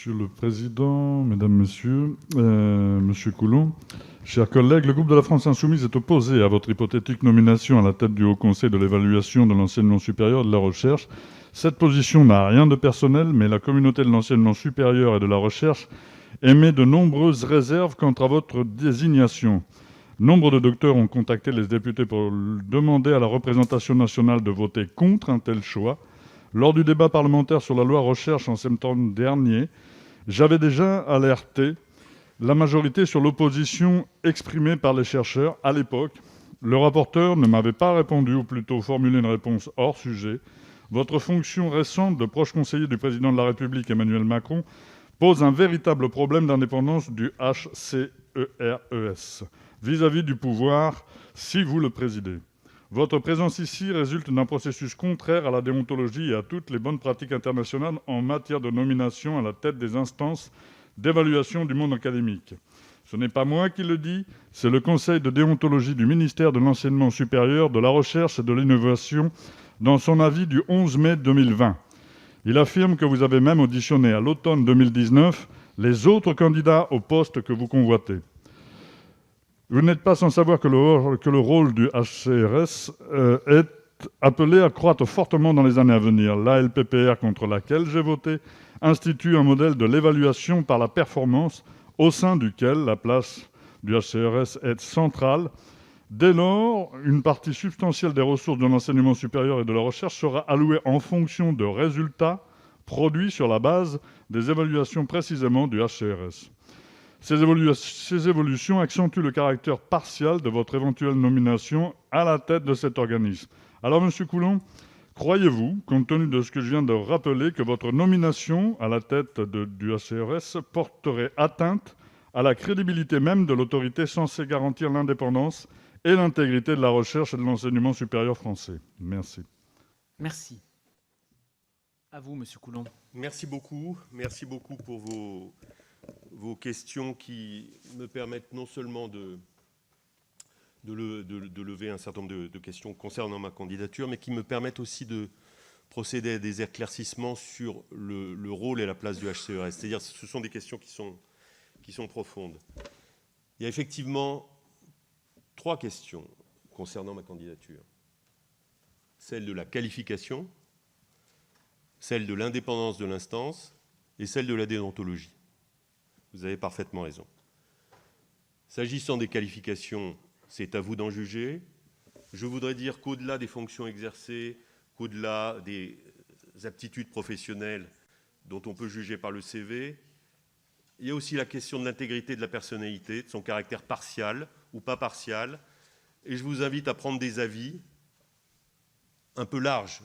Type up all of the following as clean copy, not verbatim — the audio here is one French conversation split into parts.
Monsieur le Président, Mesdames, Messieurs, Monsieur Coulon, chers collègues, le groupe de la France Insoumise est opposé à votre hypothétique nomination à la tête du Haut Conseil de l'évaluation de l'enseignement supérieur et de la recherche. Cette position n'a rien de personnel, mais la communauté de l'enseignement supérieur et de la recherche émet de nombreuses réserves quant à votre désignation. Nombre de docteurs ont contacté les députés pour demander à la représentation nationale de voter contre un tel choix. Lors du débat parlementaire sur la loi recherche en septembre dernier, j'avais déjà alerté la majorité sur l'opposition exprimée par les chercheurs. À l'époque, le rapporteur ne m'avait pas répondu, ou plutôt formulé une réponse hors sujet. Votre fonction récente de proche conseiller du président de la République, Emmanuel Macron, pose un véritable problème d'indépendance du HCERES vis-à-vis du pouvoir si vous le présidez. Votre présence ici résulte d'un processus contraire à la déontologie et à toutes les bonnes pratiques internationales en matière de nomination à la tête des instances d'évaluation du monde académique. Ce n'est pas moi qui le dis, c'est le Conseil de déontologie du ministère de l'Enseignement supérieur, de la Recherche et de l'Innovation dans son avis du 11 mai 2020. Il affirme que vous avez même auditionné à l'automne 2019 les autres candidats au poste que vous convoitez. Vous n'êtes pas sans savoir que le rôle du HCERES est appelé à croître fortement dans les années à venir. La LPPR, contre laquelle j'ai voté, institue un modèle de l'évaluation par la performance au sein duquel la place du HCERES est centrale. Dès lors, une partie substantielle des ressources de l'enseignement supérieur et de la recherche sera allouée en fonction de résultats produits sur la base des évaluations précisément du HCERES. Ces évolutions accentuent le caractère partial de votre éventuelle nomination à la tête de cet organisme. Alors, Monsieur Coulon, croyez-vous, compte tenu de ce que je viens de rappeler, que votre nomination à la tête du HCERES porterait atteinte à la crédibilité même de l'autorité censée garantir l'indépendance et l'intégrité de la recherche et de l'enseignement supérieur français? Merci. Merci. À vous, Monsieur Coulon. Merci beaucoup pour vos questions qui me permettent non seulement de lever un certain nombre de questions concernant ma candidature, mais qui me permettent aussi de procéder à des éclaircissements sur le rôle et la place du HCERES. C'est-à-dire, ce sont des questions qui sont profondes. Il y a effectivement 3 questions concernant ma candidature. Celle de la qualification, celle de l'indépendance de l'instance et celle de la déontologie. Vous avez parfaitement raison. S'agissant des qualifications, c'est à vous d'en juger. Je voudrais dire qu'au-delà des fonctions exercées, qu'au-delà des aptitudes professionnelles dont on peut juger par le CV, il y a aussi la question de l'intégrité de la personnalité, de son caractère partial ou pas partial. Et je vous invite à prendre des avis un peu larges.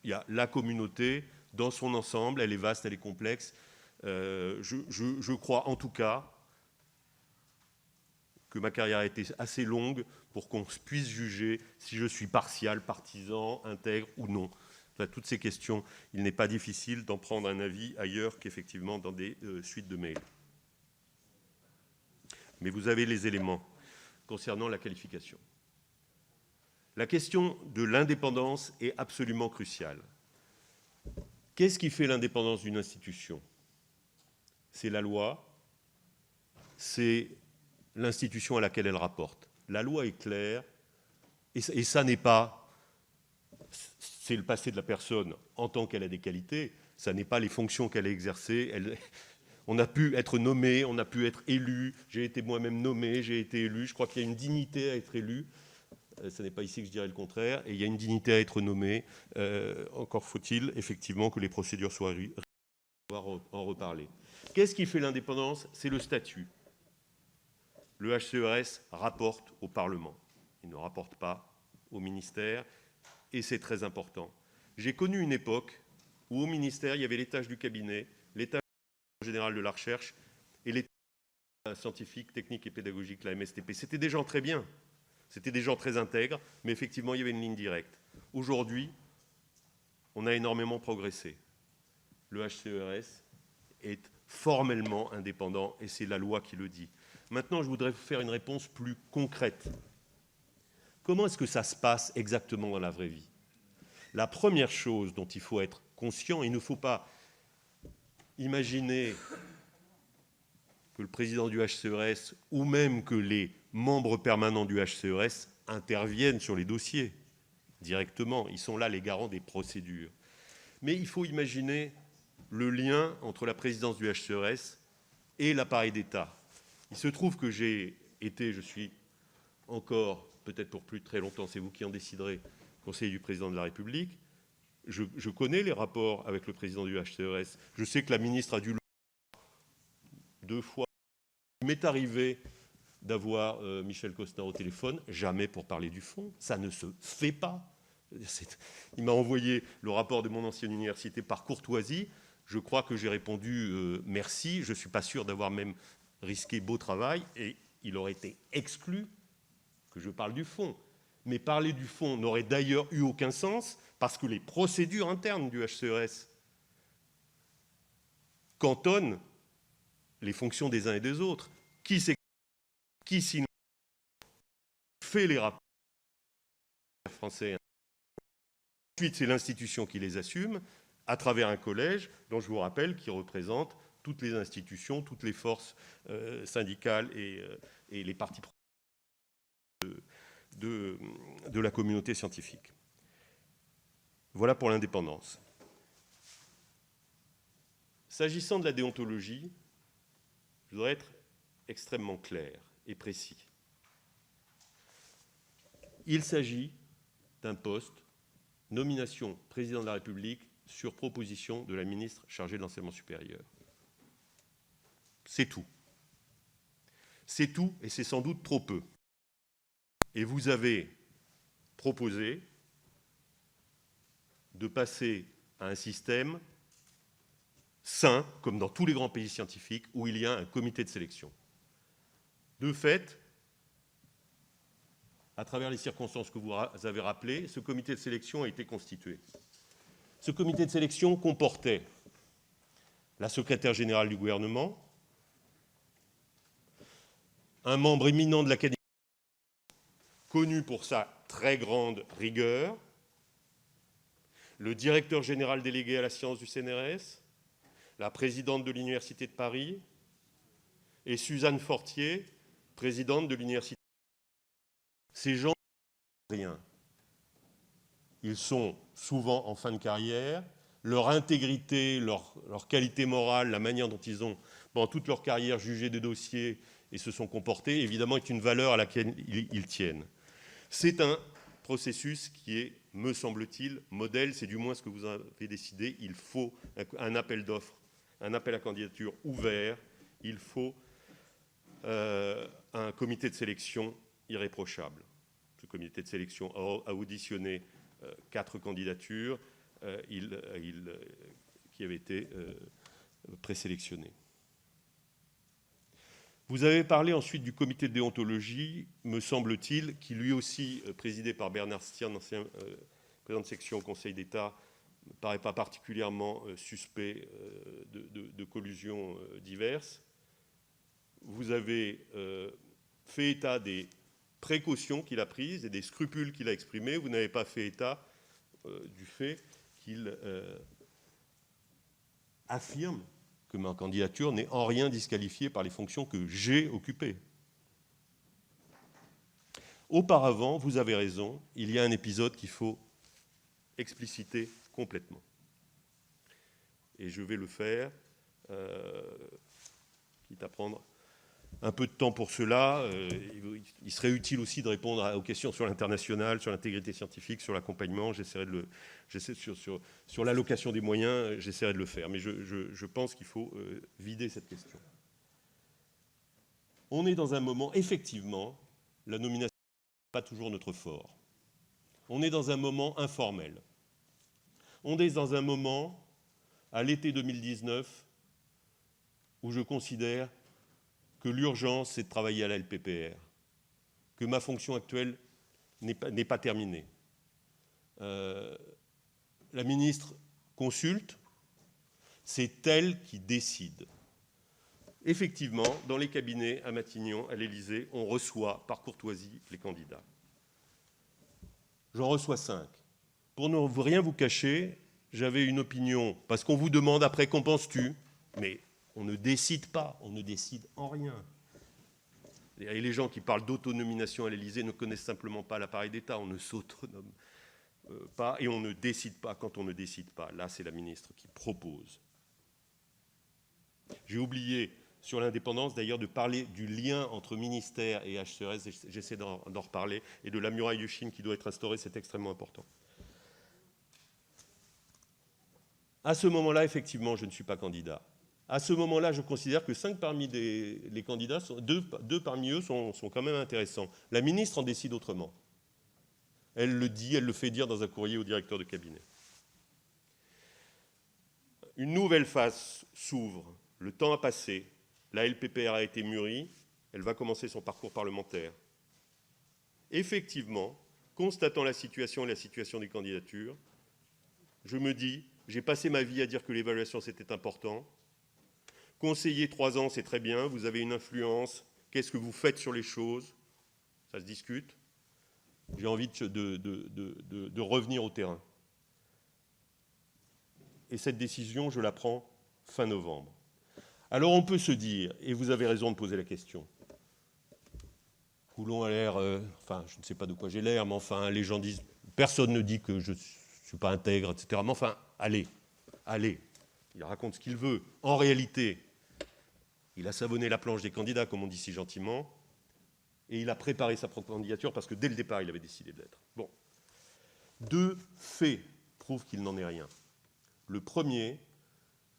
Il y a la communauté dans son ensemble, elle est vaste, elle est complexe. Je crois en tout cas que ma carrière a été assez longue pour qu'on puisse juger si je suis partial, partisan, intègre ou non. Là, toutes ces questions, il n'est pas difficile d'en prendre un avis ailleurs qu'effectivement dans des suites de mails. Mais vous avez les éléments concernant la qualification. La question de l'indépendance est absolument cruciale. Qu'est-ce qui fait l'indépendance d'une institution ? C'est la loi, c'est l'institution à laquelle elle rapporte. La loi est claire, et ça n'est pas... C'est le passé de la personne en tant qu'elle a des qualités, ça n'est pas les fonctions qu'elle a exercées. On a pu être nommé, on a pu être élu, j'ai été moi-même nommé, j'ai été élu. Je crois qu'il y a une dignité à être élu. Ce n'est pas ici que je dirais le contraire. Et il y a une dignité à être nommé. Encore faut-il effectivement que les procédures soient on va en reparler. Qu'est-ce qui fait l'indépendance? C'est le statut. Le HCERES rapporte au Parlement. Il ne rapporte pas au ministère. Et c'est très important. J'ai connu une époque où au ministère, il y avait les tâches du cabinet, les tâches générales de la recherche et les tâches scientifiques, techniques et pédagogiques, la MSTP. C'était des gens très bien. C'était des gens très intègres, mais effectivement, il y avait une ligne directe. Aujourd'hui, on a énormément progressé. Le HCERES est formellement indépendant, et c'est la loi qui le dit. Maintenant, je voudrais vous faire une réponse plus concrète. Comment est-ce que ça se passe exactement dans la vraie vie? La première chose dont il faut être conscient, il ne faut pas imaginer que le président du HCERES ou même que les membres permanents du HCERES interviennent sur les dossiers directement. Ils sont là les garants des procédures. Mais il faut imaginer le lien entre la présidence du HCERES et l'appareil d'État. Il se trouve que je suis encore, peut-être pour plus très longtemps, c'est vous qui en déciderez, conseiller du président de la République. Je connais les rapports avec le président du HCERES. Je sais que la ministre a dû le voir 2 fois. Il m'est arrivé d'avoir Michel Costner au téléphone, jamais pour parler du fond. Ça ne se fait pas. Il m'a envoyé le rapport de mon ancienne université par courtoisie. Je crois que j'ai répondu merci. Je ne suis pas sûr d'avoir même risqué beau travail. Et il aurait été exclu que je parle du fond. Mais parler du fond n'aurait d'ailleurs eu aucun sens parce que les procédures internes du HCERES cantonnent les fonctions des uns et des autres. Qui sinon fait les rapports français. Ensuite, c'est l'institution qui les assume à travers un collège dont je vous rappelle qui représente toutes les institutions, toutes les forces syndicales et les partis de la communauté scientifique. Voilà pour l'indépendance. S'agissant de la déontologie, je voudrais être extrêmement clair et précis. Il s'agit d'un poste, nomination président de la République sur proposition de la ministre chargée de l'enseignement supérieur. C'est tout. C'est tout et c'est sans doute trop peu. Et vous avez proposé de passer à un système sain, comme dans tous les grands pays scientifiques, où il y a un comité de sélection. De fait, à travers les circonstances que vous avez rappelées, ce comité de sélection a été constitué. Ce comité de sélection comportait la secrétaire générale du gouvernement, un membre éminent de l'Académie, connu pour sa très grande rigueur, le directeur général délégué à la science du CNRS, la présidente de l'Université de Paris et Suzanne Fortier, présidente de l'Université. Ces gens ne rien. Ils sont souvent en fin de carrière. Leur intégrité, leur qualité morale, la manière dont ils ont, pendant toute leur carrière, jugé des dossiers et se sont comportés, évidemment, est une valeur à laquelle ils tiennent. C'est un processus qui est, me semble-t-il, modèle. C'est du moins ce que vous avez décidé. Il faut un appel d'offres, un appel à candidature ouvert. Il faut un comité de sélection irréprochable. Ce comité de sélection a auditionné 4 candidatures qui avaient été présélectionnées. Vous avez parlé ensuite du comité de déontologie, me semble-t-il, qui lui aussi, présidé par Bernard Stiern, ancien président de section au Conseil d'État, ne paraît pas particulièrement suspect de collusions diverses. Vous avez fait état des précautions qu'il a prises et des scrupules qu'il a exprimés. Vous n'avez pas fait état du fait qu'il affirme que ma candidature n'est en rien disqualifiée par les fonctions que j'ai occupées. Auparavant, vous avez raison, il y a un épisode qu'il faut expliciter complètement. Et je vais le faire, quitte à prendre un peu de temps pour cela. Il serait utile aussi de répondre aux questions sur l'international, sur l'intégrité scientifique, sur l'accompagnement. Sur l'allocation des moyens, j'essaierai de le faire. Mais je pense qu'il faut vider cette question. On est dans un moment, effectivement, la nomination n'est pas toujours notre fort. On est dans un moment informel. On est dans un moment, à l'été 2019, où je considère que l'urgence, c'est de travailler à la LPPR, que ma fonction actuelle n'est pas terminée. La ministre consulte, c'est elle qui décide. Effectivement, dans les cabinets à Matignon, à l'Élysée, on reçoit par courtoisie les candidats. J'en reçois 5. Pour ne rien vous cacher, j'avais une opinion, parce qu'on vous demande après, qu'en penses-tu ? Mais on ne décide pas, on ne décide en rien. Et les gens qui parlent d'autonomisation à l'Élysée ne connaissent simplement pas l'appareil d'État. On ne s'autonome pas et on ne décide pas quand on ne décide pas. Là, c'est la ministre qui propose. J'ai oublié, sur l'indépendance, d'ailleurs, de parler du lien entre ministère et HCERES. J'essaie d'en reparler. Et de la muraille de Chine qui doit être instaurée, c'est extrêmement important. À ce moment-là, effectivement, je ne suis pas candidat. À ce moment-là, je considère que 5 parmi les candidats, 2 parmi eux sont quand même intéressants. La ministre en décide autrement. Elle le dit, elle le fait dire dans un courrier au directeur de cabinet. Une nouvelle phase s'ouvre. Le temps a passé. La LPPR a été mûrie. Elle va commencer son parcours parlementaire. Effectivement, constatant la situation et la situation des candidatures, je me dis, j'ai passé ma vie à dire que l'évaluation c'était important. Conseiller 3 ans, c'est très bien, vous avez une influence, qu'est-ce que vous faites sur les choses? Ça se discute. J'ai envie de revenir au terrain. Et cette décision, je la prends fin novembre. Alors on peut se dire, et vous avez raison de poser la question, Coulon a l'air, enfin je ne sais pas de quoi j'ai l'air, mais enfin les gens disent, personne ne dit que je ne suis pas intègre, etc. Mais enfin, allez, il raconte ce qu'il veut. En réalité, il a savonné la planche des candidats, comme on dit si gentiment, et il a préparé sa propre candidature parce que dès le départ, il avait décidé de l'être. Bon. 2 faits prouvent qu'il n'en est rien. Le premier,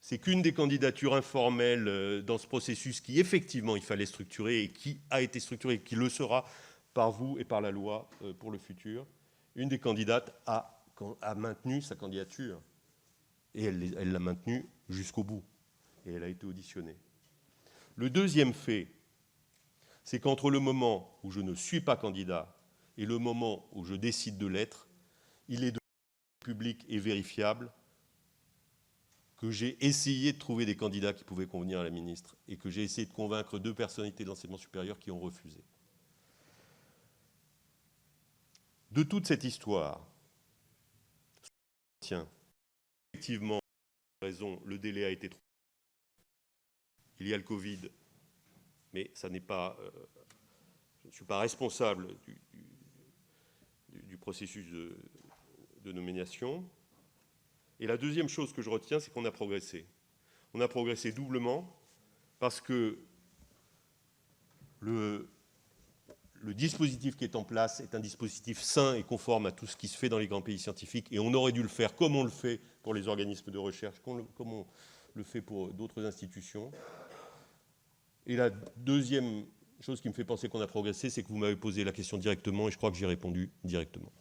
c'est qu'une des candidatures informelles dans ce processus qui, effectivement, il fallait structurer et qui a été structurée et qui le sera par vous et par la loi pour le futur, une des candidates a maintenu sa candidature et elle l'a maintenue jusqu'au bout et elle a été auditionnée. Le deuxième fait, c'est qu'entre le moment où je ne suis pas candidat et le moment où je décide de l'être, il est de public et vérifiable que j'ai essayé de trouver des candidats qui pouvaient convenir à la ministre et que j'ai essayé de convaincre 2 personnalités de l'enseignement supérieur qui ont refusé. De toute cette histoire, tiens, effectivement, raison, le délai a été trop. Il y a le Covid, mais ça n'est pas, je ne suis pas responsable du processus de nomination. Et la deuxième chose que je retiens, c'est qu'on a progressé. On a progressé doublement parce que le dispositif qui est en place est un dispositif sain et conforme à tout ce qui se fait dans les grands pays scientifiques et on aurait dû le faire comme on le fait pour les organismes de recherche, comme on le fait pour d'autres institutions. Et la deuxième chose qui me fait penser qu'on a progressé, c'est que vous m'avez posé la question directement et je crois que j'y ai répondu directement.